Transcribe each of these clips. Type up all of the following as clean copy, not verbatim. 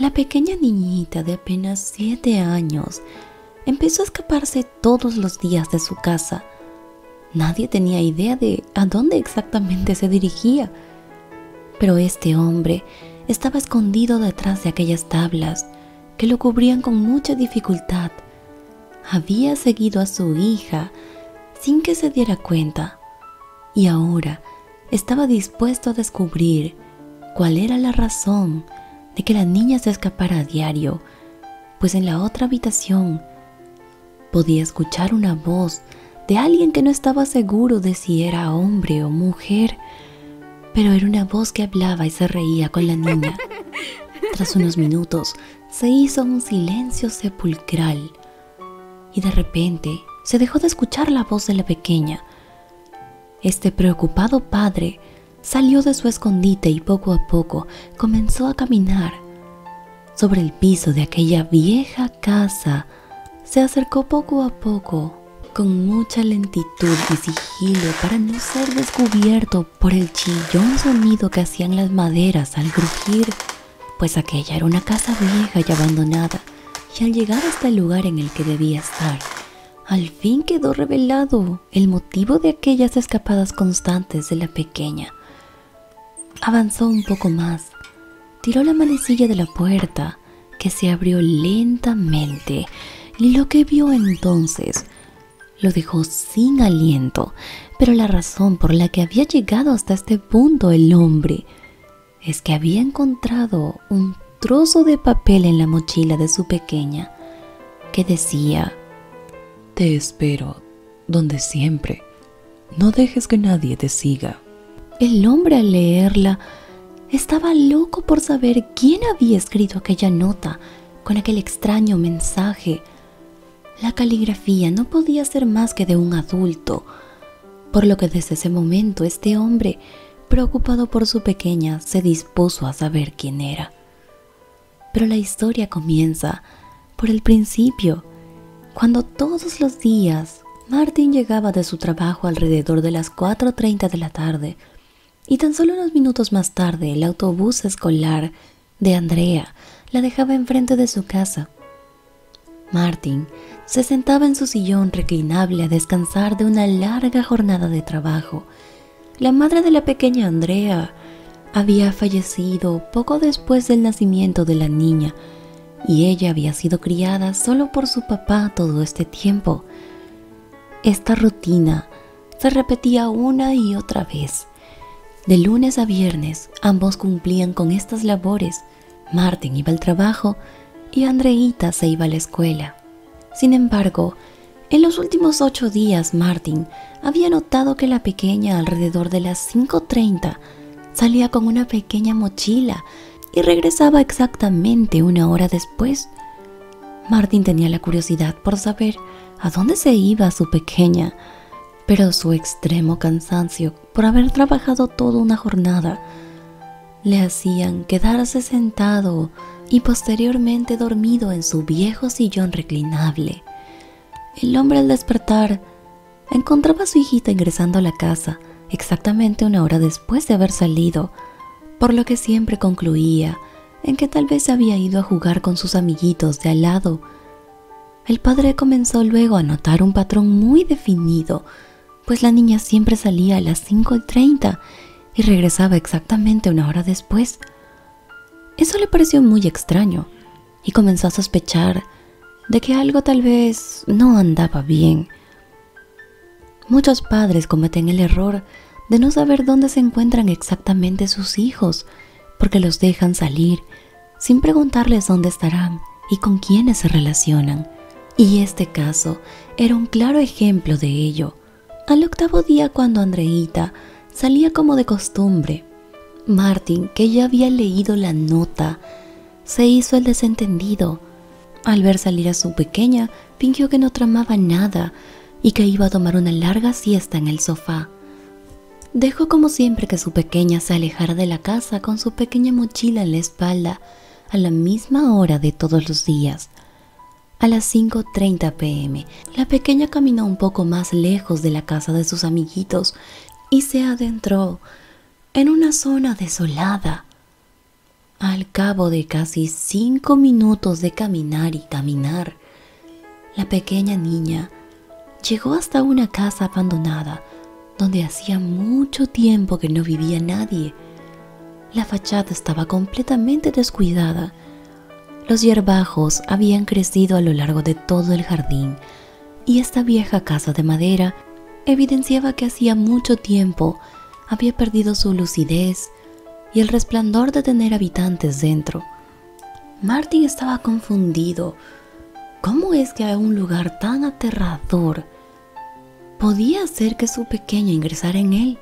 La pequeña niñita de apenas 7 años empezó a escaparse todos los días de su casa. Nadie tenía idea de a dónde exactamente se dirigía, pero este hombre estaba escondido detrás de aquellas tablas que lo cubrían con mucha dificultad. Había seguido a su hija sin que se diera cuenta y ahora estaba dispuesto a descubrir cuál era la razón de que la niña se escapara a diario, pues en la otra habitación podía escuchar una voz de alguien que no estaba seguro de si era hombre o mujer, pero era una voz que hablaba y se reía con la niña. Tras unos minutos se hizo un silencio sepulcral y de repente se dejó de escuchar la voz de la pequeña. Este preocupado padre salió de su escondite y poco a poco comenzó a caminar. Sobre el piso de aquella vieja casa se acercó poco a poco, con mucha lentitud y sigilo para no ser descubierto por el chillón sonido que hacían las maderas al crujir, pues aquella era una casa vieja y abandonada, y al llegar hasta el lugar en el que debía estar, al fin quedó revelado el motivo de aquellas escapadas constantes de la pequeña. Avanzó un poco más, tiró la manecilla de la puerta, que se abrió lentamente, y lo que vio entonces lo dejó sin aliento. Pero la razón por la que había llegado hasta este punto el hombre es que había encontrado un trozo de papel en la mochila de su pequeña que decía: te espero donde siempre, no dejes que nadie te siga. El hombre, al leerla, estaba loco por saber quién había escrito aquella nota con aquel extraño mensaje. La caligrafía no podía ser más que de un adulto, por lo que desde ese momento este hombre, preocupado por su pequeña, se dispuso a saber quién era. Pero la historia comienza por el principio, cuando todos los días Martin llegaba de su trabajo alrededor de las 4:30 de la tarde, y tan solo unos minutos más tarde el autobús escolar de Andrea la dejaba enfrente de su casa. Martin se sentaba en su sillón reclinable a descansar de una larga jornada de trabajo. La madre de la pequeña Andrea había fallecido poco después del nacimiento de la niña, y ella había sido criada solo por su papá todo este tiempo. Esta rutina se repetía una y otra vez. De lunes a viernes, ambos cumplían con estas labores. Martin iba al trabajo y Andreita se iba a la escuela. Sin embargo, en los últimos 8 días, Martin había notado que la pequeña, alrededor de las 5:30, salía con una pequeña mochila y regresaba exactamente 1 hora después. Martin tenía la curiosidad por saber a dónde se iba su pequeña, pero su extremo cansancio por haber trabajado toda una jornada le hacían quedarse sentado y posteriormente dormido en su viejo sillón reclinable. El hombre, al despertar, encontraba a su hijita ingresando a la casa exactamente 1 hora después de haber salido, por lo que siempre concluía en que tal vez había ido a jugar con sus amiguitos de al lado. El padre comenzó luego a notar un patrón muy definido, pues la niña siempre salía a las 5:30 y regresaba exactamente 1 hora después. Eso le pareció muy extraño y comenzó a sospechar de que algo tal vez no andaba bien. Muchos padres cometen el error de no saber dónde se encuentran exactamente sus hijos, porque los dejan salir sin preguntarles dónde estarán y con quiénes se relacionan. Y este caso era un claro ejemplo de ello. Al 8º día, cuando Andreita salía como de costumbre, Martin, que ya había leído la nota, se hizo el desentendido. Al ver salir a su pequeña, fingió que no tramaba nada y que iba a tomar una larga siesta en el sofá. Dejó como siempre que su pequeña se alejara de la casa con su pequeña mochila en la espalda a la misma hora de todos los días. A las 5:30 p.m., la pequeña caminó un poco más lejos de la casa de sus amiguitos y se adentró en una zona desolada. Al cabo de casi 5 minutos de caminar y caminar, la pequeña niña llegó hasta una casa abandonada donde hacía mucho tiempo que no vivía nadie. La fachada estaba completamente descuidada. Los hierbajos habían crecido a lo largo de todo el jardín y esta vieja casa de madera evidenciaba que hacía mucho tiempo había perdido su lucidez y el resplandor de tener habitantes dentro. Martin estaba confundido. ¿Cómo es que a un lugar tan aterrador podía hacer que su pequeña ingresara en él?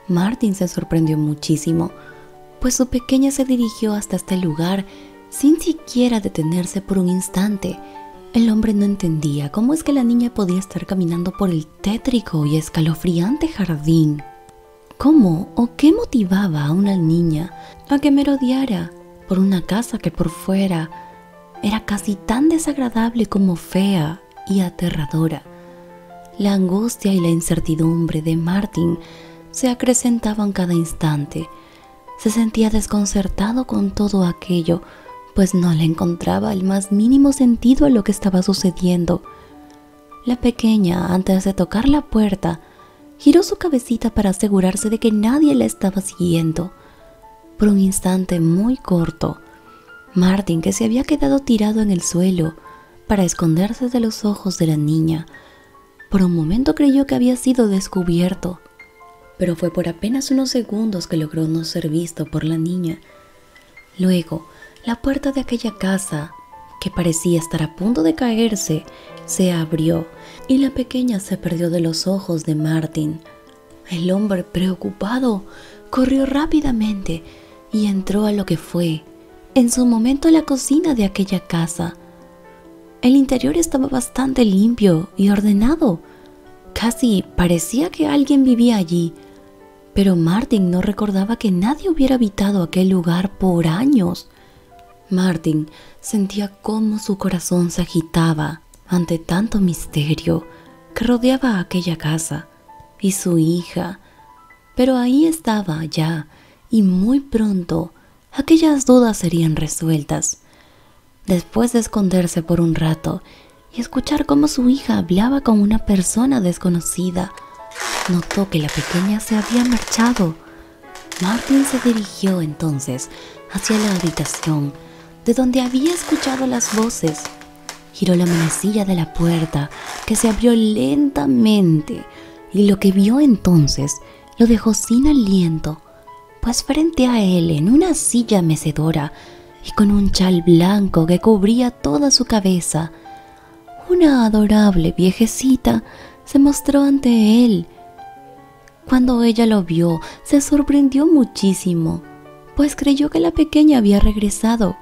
Martin se sorprendió muchísimo, pues su pequeña se dirigió hasta este lugar sin siquiera detenerse por un instante. El hombre no entendía cómo es que la niña podía estar caminando por el tétrico y escalofriante jardín. ¿Cómo o qué motivaba a una niña a que merodeara por una casa que por fuera era casi tan desagradable como fea y aterradora? La angustia y la incertidumbre de Martin se acrecentaban cada instante. Se sentía desconcertado con todo aquello, pues no le encontraba el más mínimo sentido a lo que estaba sucediendo. La pequeña, antes de tocar la puerta, giró su cabecita para asegurarse de que nadie la estaba siguiendo. Por un instante muy corto, Martin, que se había quedado tirado en el suelo para esconderse de los ojos de la niña, por un momento creyó que había sido descubierto, pero fue por apenas unos segundos que logró no ser visto por la niña. Luego, la puerta de aquella casa, que parecía estar a punto de caerse, se abrió y la pequeña se perdió de los ojos de Martin. El hombre, preocupado, corrió rápidamente y entró a lo que fue, en su momento, la cocina de aquella casa. El interior estaba bastante limpio y ordenado. Casi parecía que alguien vivía allí, pero Martin no recordaba que nadie hubiera habitado aquel lugar por años. Martin sentía cómo su corazón se agitaba ante tanto misterio que rodeaba aquella casa y su hija. Pero ahí estaba ya, y muy pronto aquellas dudas serían resueltas. Después de esconderse por un rato y escuchar cómo su hija hablaba con una persona desconocida, notó que la pequeña se había marchado. Martin se dirigió entonces hacia la habitación de donde había escuchado las voces. Giró la manecilla de la puerta, que se abrió lentamente, y lo que vio entonces lo dejó sin aliento, pues frente a él, en una silla mecedora y con un chal blanco que cubría toda su cabeza, una adorable viejecita se mostró ante él. Cuando ella lo vio, se sorprendió muchísimo, pues creyó que la pequeña había regresado.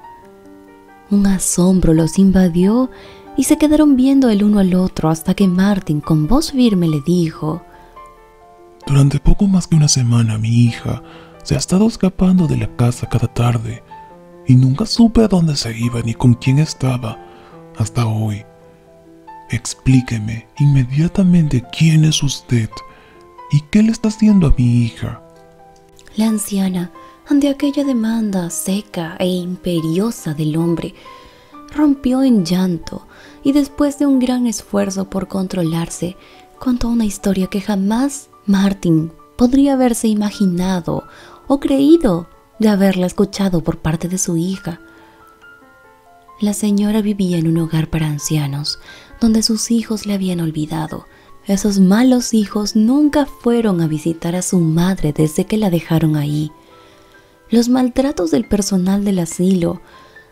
Un asombro los invadió y se quedaron viendo el uno al otro hasta que Martin, con voz firme, le dijo: Durante poco más que una semana mi hija se ha estado escapando de la casa cada tarde y nunca supe a dónde se iba ni con quién estaba hasta hoy. Explíqueme inmediatamente quién es usted y qué le está haciendo a mi hija. La anciana, ante aquella demanda seca e imperiosa del hombre, rompió en llanto y después de un gran esfuerzo por controlarse, contó una historia que jamás Martin podría haberse imaginado o creído de haberla escuchado por parte de su hija. La señora vivía en un hogar para ancianos, donde sus hijos le habían olvidado. Esos malos hijos nunca fueron a visitar a su madre desde que la dejaron ahí. Los maltratos del personal del asilo,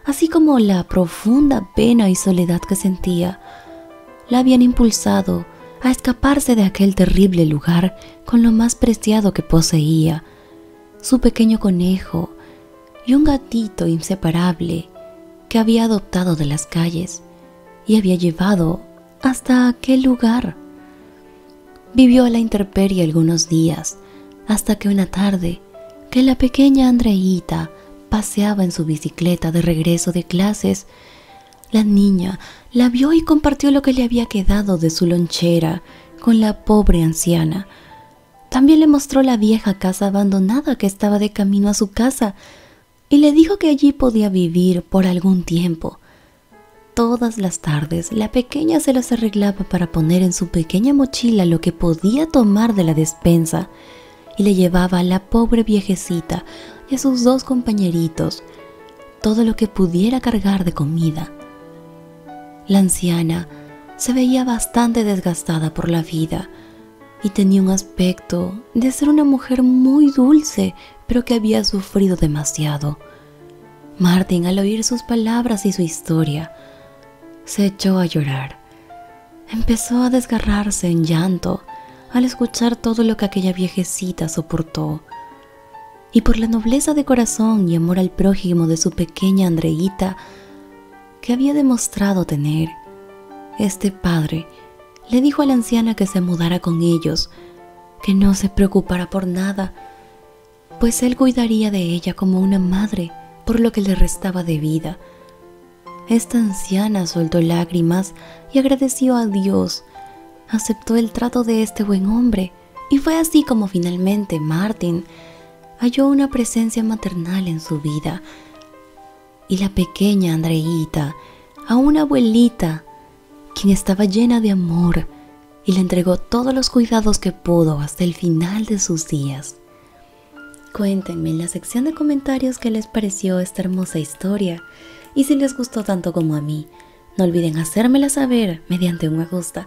así como la profunda pena y soledad que sentía, la habían impulsado a escaparse de aquel terrible lugar con lo más preciado que poseía, su pequeño conejo y un gatito inseparable que había adoptado de las calles y había llevado hasta aquel lugar. Vivió a la intemperie algunos días, hasta que una tarde, que la pequeña Andreita paseaba en su bicicleta de regreso de clases, la niña la vio y compartió lo que le había quedado de su lonchera con la pobre anciana. También le mostró la vieja casa abandonada que estaba de camino a su casa, y le dijo que allí podía vivir por algún tiempo. Todas las tardes la pequeña se las arreglaba para poner en su pequeña mochila lo que podía tomar de la despensa y le llevaba a la pobre viejecita y a sus 2 compañeritos todo lo que pudiera cargar de comida. La anciana se veía bastante desgastada por la vida y tenía un aspecto de ser una mujer muy dulce, pero que había sufrido demasiado. Martin, al oír sus palabras y su historia, se echó a llorar. Empezó a desgarrarse en llanto al escuchar todo lo que aquella viejecita soportó. Y por la nobleza de corazón y amor al prójimo de su pequeña Andreita, que había demostrado tener, este padre le dijo a la anciana que se mudara con ellos, que no se preocupara por nada, pues él cuidaría de ella como una madre por lo que le restaba de vida. Esta anciana soltó lágrimas y agradeció a Dios. Aceptó el trato de este buen hombre y fue así como finalmente Martin halló una presencia maternal en su vida. Y la pequeña Andreita a una abuelita quien estaba llena de amor y le entregó todos los cuidados que pudo hasta el final de sus días. Cuéntenme en la sección de comentarios qué les pareció esta hermosa historia y si les gustó tanto como a mí. No olviden hacérmela saber mediante un me gusta.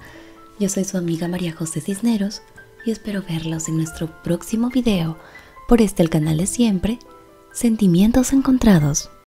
Yo soy su amiga María José Cisneros y espero verlos en nuestro próximo video por el canal de siempre, Sentimientos Encontrados.